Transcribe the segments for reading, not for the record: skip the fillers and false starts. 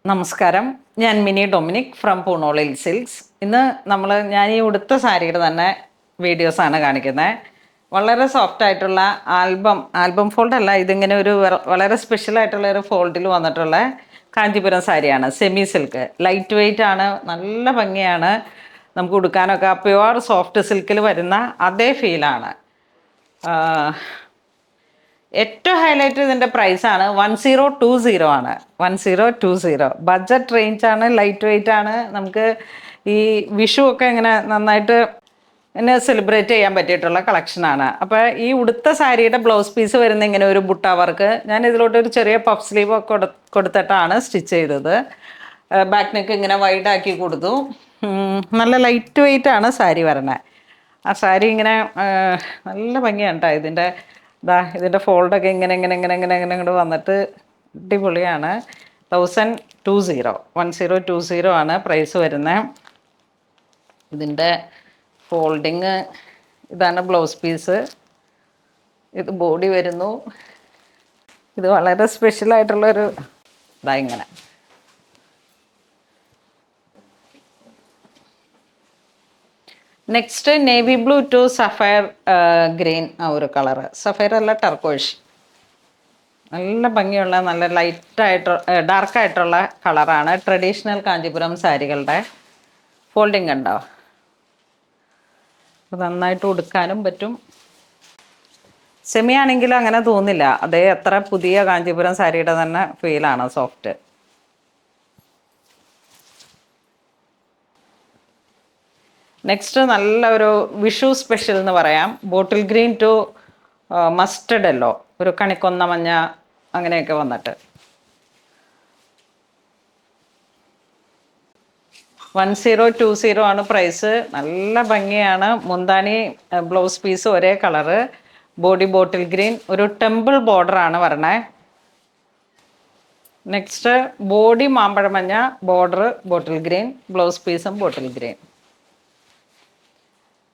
നമസ്കാരം. ഞാൻ mini Dominic from പൂണോളിൽ silks. ഇന്ന് ഞാൻ ഈ ഉടുത്ത സാരിയുടെ തന്നെ വീഡിയോസാണ് കാണിക്കുന്നത്. വളരെ സോഫ്റ്റ് ആയിട്ടുള്ള ആൽബം ഫോൾഡ് അല്ല, ഇതിങ്ങനെ ഒരു വളരെ സ്പെഷ്യൽ ആയിട്ടുള്ള ഒരു ഫോൾഡിൽ വന്നിട്ടുള്ള കാഞ്ചീപുരം സാരിയാണ്. സെമി സിൽക്ക്, ലൈറ്റ് വെയ്റ്റ് ആണ്, നല്ല ഭംഗിയാണ്. നമുക്ക് ഉടുക്കാനൊക്കെ പ്യുവർ സോഫ്റ്റ് സിൽക്കിൽ വരുന്ന അതേ ഫീലാണ്. ഏറ്റവും ഹൈലൈറ്റ് ഇതിൻ്റെ പ്രൈസാണ് 1020 ആണ്. 1020 ബഡ്ജറ്റ് റേഞ്ചാണ്, ലൈറ്റ് വെയ്റ്റ് ആണ്. നമുക്ക് ഈ വിഷു ഒക്കെ ഇങ്ങനെ നന്നായിട്ട് എന്നെ സെലിബ്രേറ്റ് ചെയ്യാൻ പറ്റിയിട്ടുള്ള കളക്ഷനാണ്. അപ്പോൾ ഈ ഉടുത്ത സാരിയുടെ ബ്ലൗസ് പീസ് വരുന്ന ഇങ്ങനെ ഒരു ബുട്ട വർക്ക്, ഞാൻ ഇതിലോട്ട് ഒരു ചെറിയ പഫ് സ്ലീവ് ഒക്കെ കൊടുത്തിട്ടാണ് സ്റ്റിച്ച് ചെയ്തത്. ബാക്ക് നെക്ക് ഇങ്ങനെ വൈഡാക്കി കൊടുത്തു. നല്ല ലൈറ്റ് വെയ്റ്റ് ആണ് സാരി വരണേ. ആ സാരി ഇങ്ങനെ നല്ല ഭംഗിയാണ് കേട്ടോ. ഇതിൻ്റെ ഫോൾഡൊക്കെ ഇങ്ങനെ ഇങ്ങനെ ഇങ്ങനെ ഇങ്ങനെ ഇങ്ങനെ ഇങ്ങോട്ട് വന്നിട്ട് അടിപൊളിയാണ്. 1020 ആണ് പ്രൈസ് വരുന്നത്. ഇതിൻ്റെ ഫോൾഡിങ് ഇതാണ്, ബ്ലൗസ് പീസ്, ഇത് ബോഡി വരുന്നു. ഇത് വളരെ സ്പെഷ്യലായിട്ടുള്ളൊരു ഇങ്ങനെ next navy blue to sapphire green. ആ ഒരു കളറ് സഫയർ അല്ല, ടർക്കോഷ്. നല്ല ഭംഗിയുള്ള നല്ല ഡാർക്കായിട്ടുള്ള കളറാണ്. ട്രഡീഷണൽ കാഞ്ചീപുരം സാരികളുടെ ഫോൾഡിങ് ഉണ്ടോ, നന്നായിട്ട് ഉടുക്കാനും പറ്റും. സെമി ആണെങ്കിലും അങ്ങനെ തോന്നില്ല, അതേ അത്ര പുതിയ കാഞ്ചീപുരം സാരിയുടെ തന്നെ ഫീലാണ്, സോഫ്റ്റ്. നെക്സ്റ്റ് നല്ല ഒരു വിഷു സ്പെഷ്യൽ എന്ന് പറയാം. Bottle green to mustard yellow, ഒരു കണിക്കൊന്ന മഞ്ഞ അങ്ങനെയൊക്കെ വന്നിട്ട് 1020 ആണ് പ്രൈസ്. നല്ല ഭംഗിയാണ്. മുന്താനി ബ്ലൗസ് പീസ് ഒരേ കളറ്, ബോഡി ബോട്ടിൽ ഗ്രീൻ, ഒരു ടെമ്പിൾ ബോർഡറാണ് വരണേ. നെക്സ്റ്റ് ബോഡി മാമ്പഴമഞ്ഞ, ബോർഡർ ബോട്ടിൽ ഗ്രീൻ, ബ്ലൗസ് പീസും ബോട്ടിൽ ഗ്രീൻ.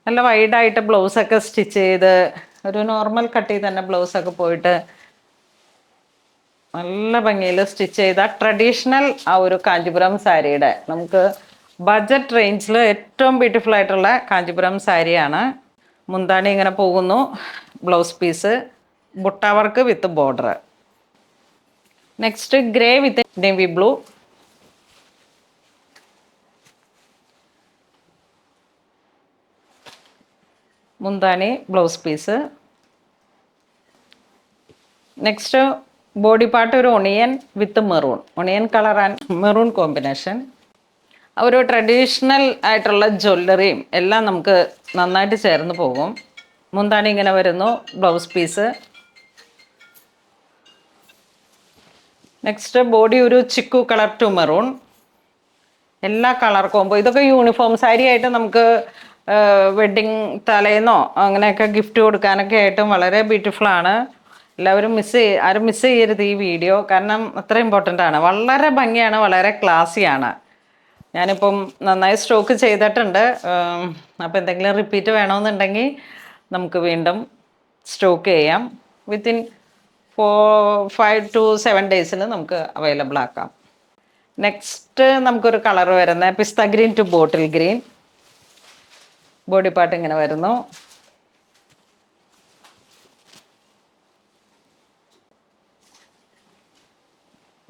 നല്ല വൈഡായിട്ട് ബ്ലൗസൊക്കെ സ്റ്റിച്ച് ചെയ്ത് ഒരു നോർമൽ കട്ടിൽ തന്നെ ബ്ലൗസൊക്കെ പോയിട്ട് നല്ല ഭംഗിയിൽ സ്റ്റിച്ച് ചെയ്ത ട്രഡീഷണൽ ആ ഒരു കാഞ്ചീപുരം സാരിയുടെ നമുക്ക് ബഡ്ജറ്റ് റേഞ്ചിൽ ഏറ്റവും ബ്യൂട്ടിഫുൾ ആയിട്ടുള്ള കാഞ്ചീപുരം സാരിയാണ്. മുന്താണി ഇങ്ങനെ പോകുന്നു, ബ്ലൗസ് പീസ് ബുട്ട work with border. Next grey with navy blue. മുന്താണി blouse piece. Next body part ഒരു onion with onion colour and maroon combination. ഒരു ട്രഡീഷണൽ ആയിട്ടുള്ള ജ്വല്ലറിയും എല്ലാം നമുക്ക് നന്നായിട്ട് ചേർന്ന് പോകും. മുന്താണി ഇങ്ങനെ വരുന്നു, ബ്ലൗസ് പീസ്. നെക്സ്റ്റ് ബോഡി ഒരു ചിക്കു കളർ ടു മെറൂൺ. എല്ലാ കളർ കോമ്പോ, ഇതൊക്കെ യൂണിഫോം സാരി ആയിട്ട് നമുക്ക് വെഡ്ഡിങ് തലേന്നോ അങ്ങനെയൊക്കെ ഗിഫ്റ്റ് കൊടുക്കാനൊക്കെ ആയിട്ടും വളരെ ബ്യൂട്ടിഫുൾ ആണ്. എല്ലാവരും ആരും മിസ് ചെയ്യരുത് ഈ വീഡിയോ, കാരണം അത്ര ഇമ്പോർട്ടൻ്റ് ആണ്. വളരെ ഭംഗിയാണ്, വളരെ ക്ലാസ്സിയാണ്. ഞാനിപ്പം നന്നായി സ്റ്റോക്ക് ചെയ്തിട്ടുണ്ട്. അപ്പോൾ എന്തെങ്കിലും റിപ്പീറ്റ് വേണമെന്നുണ്ടെങ്കിൽ നമുക്ക് വീണ്ടും സ്റ്റോക്ക് ചെയ്യാം. വിത്തിൻ 5 to 7 ഡേയ്സിൽ നമുക്ക് അവൈലബിൾ ആക്കാം. നെക്സ്റ്റ് നമുക്കൊരു കളർ വരുന്നത് pista green to bottle green. Body part ഇങ്ങനെ വരുന്നു.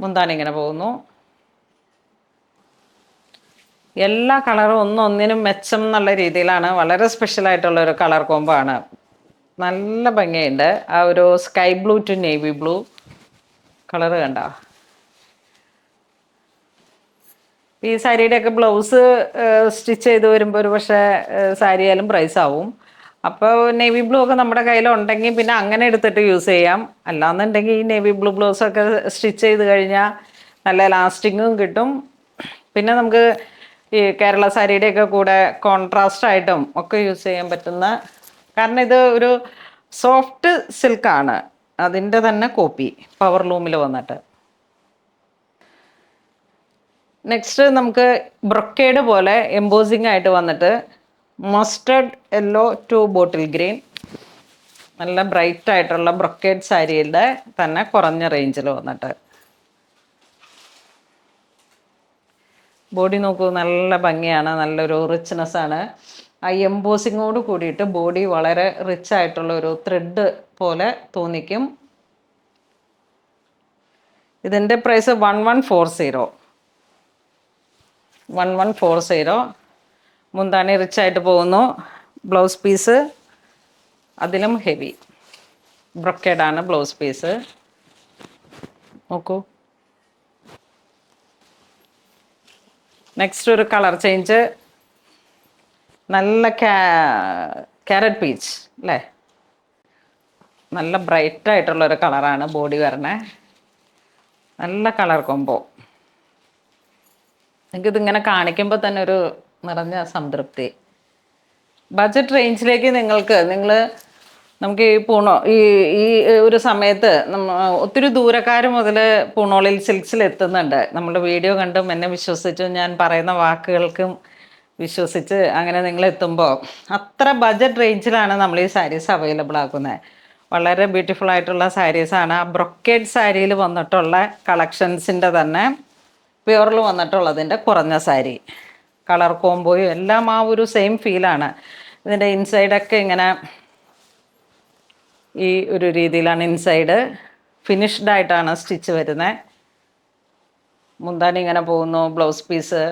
മുന്താണി ഇങ്ങനെ പോകുന്നു. എല്ലാ കളറും ഒന്നിനും മെച്ചം എന്നുള്ള രീതിയിലാണ്. വളരെ സ്പെഷ്യൽ ആയിട്ടുള്ള ഒരു കളർ കോംബോ ആണ്. നല്ല ഭംഗിയുണ്ട്. ആ ഒരു sky blue to navy blue colour കണ്ട. ഈ സാരിയുടെയൊക്കെ ബ്ലൗസ് സ്റ്റിച്ച് ചെയ്ത് വരുമ്പോൾ ഒരു പക്ഷേ സാരിയായാലും പ്രൈസ് ആവും. അപ്പോൾ നേവി ബ്ലൂ ഒക്കെ നമ്മുടെ കയ്യിലുണ്ടെങ്കിൽ പിന്നെ അങ്ങനെ എടുത്തിട്ട് യൂസ് ചെയ്യാം. അല്ലാന്നുണ്ടെങ്കിൽ ഈ നേവി ബ്ലൂ ബ്ലൗസൊക്കെ സ്റ്റിച്ച് ചെയ്ത് കഴിഞ്ഞാൽ നല്ല ലാസ്റ്റിങ്ങും കിട്ടും. പിന്നെ നമുക്ക് ഈ കേരള സാരിയുടെയൊക്കെ കൂടെ കോൺട്രാസ്റ്റ് ആയിട്ടും ഒക്കെ യൂസ് ചെയ്യാൻ പറ്റുന്ന, കാരണം ഇത് ഒരു സോഫ്റ്റ് സിൽക്കാണ്, അതിൻ്റെ തന്നെ കോപ്പി പവർ ലൂമിൽ വന്നിട്ട്. നെക്സ്റ്റ് നമുക്ക് ബ്രൊക്കേഡ് പോലെ എംബോസിങ് ആയിട്ട് വന്നിട്ട് mustard yellow to bottle green. നല്ല ബ്രൈറ്റ് ആയിട്ടുള്ള ബ്രൊക്കേഡ് സാരിയുടെ തന്നെ കുറഞ്ഞ റേഞ്ചിൽ വന്നിട്ട് ബോഡി നോക്കൂ, നല്ല ഭംഗിയാണ്, നല്ലൊരു റിച്ച്നെസ് ആണ്. ആ എംബോസിങ്ങോട് കൂടിയിട്ട് ബോഡി വളരെ റിച്ച് ആയിട്ടുള്ള ഒരു ത്രെഡ് പോലെ തോന്നിക്കും. ഇതിൻ്റെ പ്രൈസ് 1140. 1140. മുന്താണി റിച്ച് ആയിട്ട് പോകുന്നു. ബ്ലൗസ് പീസ് അതിലും ഹെവി ബ്രൊക്കേഡാണ് ബ്ലൗസ് പീസ്. നോക്കൂ. നെക്സ്റ്റ് ഒരു കളർ ചേഞ്ച്, നല്ല ക്യാരറ്റ് പീച്ച് അല്ലേ, നല്ല ബ്രൈറ്റ് ആയിട്ടുള്ളൊരു കളറാണ് ബോഡി വരണേ. നല്ല കളർ കോമ്പോ. എനിക്കിതിങ്ങനെ കാണിക്കുമ്പോൾ തന്നെ ഒരു നിറഞ്ഞ സംതൃപ്തി. ബഡ്ജറ്റ് റേഞ്ചിലേക്ക് നമുക്ക് ഈ ഈ ഒരു സമയത്ത് ഒത്തിരി ദൂരക്കാർ മുതൽ പൂണോളിൽ സിൽക്സിൽ എത്തുന്നുണ്ട്. നമ്മുടെ വീഡിയോ കണ്ടും എന്നെ വിശ്വസിച്ചും ഞാൻ പറയുന്ന വാക്കുകൾക്കും വിശ്വസിച്ച് അങ്ങനെ നിങ്ങൾ എത്തുമ്പോൾ അത്ര ബഡ്ജറ്റ് റേഞ്ചിലാണ് നമ്മൾ ഈ സാരീസ് അവൈലബിൾ ആക്കുന്നത്. വളരെ ബ്യൂട്ടിഫുൾ ആയിട്ടുള്ള സാരീസാണ്. ആ ബ്രൊക്കേഡ് സാരിയിൽ വന്നിട്ടുള്ള കളക്ഷൻസിൻ്റെ തന്നെ പ്യുവറിൽ വന്നിട്ടുള്ളതിൻ്റെ കുറഞ്ഞ സാരി. കളർ കോംബോയും എല്ലാം ആ ഒരു സെയിം ഫീലാണ്. ഇതിൻ്റെ ഇൻസൈഡൊക്കെ ഇങ്ങനെ ഈ ഒരു രീതിയിലാണ് ഇൻസൈഡ് ഫിനിഷ്ഡ് ആയിട്ടാണ് സ്റ്റിച്ച് വരുന്നത്. മുന്താണി ഇങ്ങനെ പോകുന്നു. Blouse piece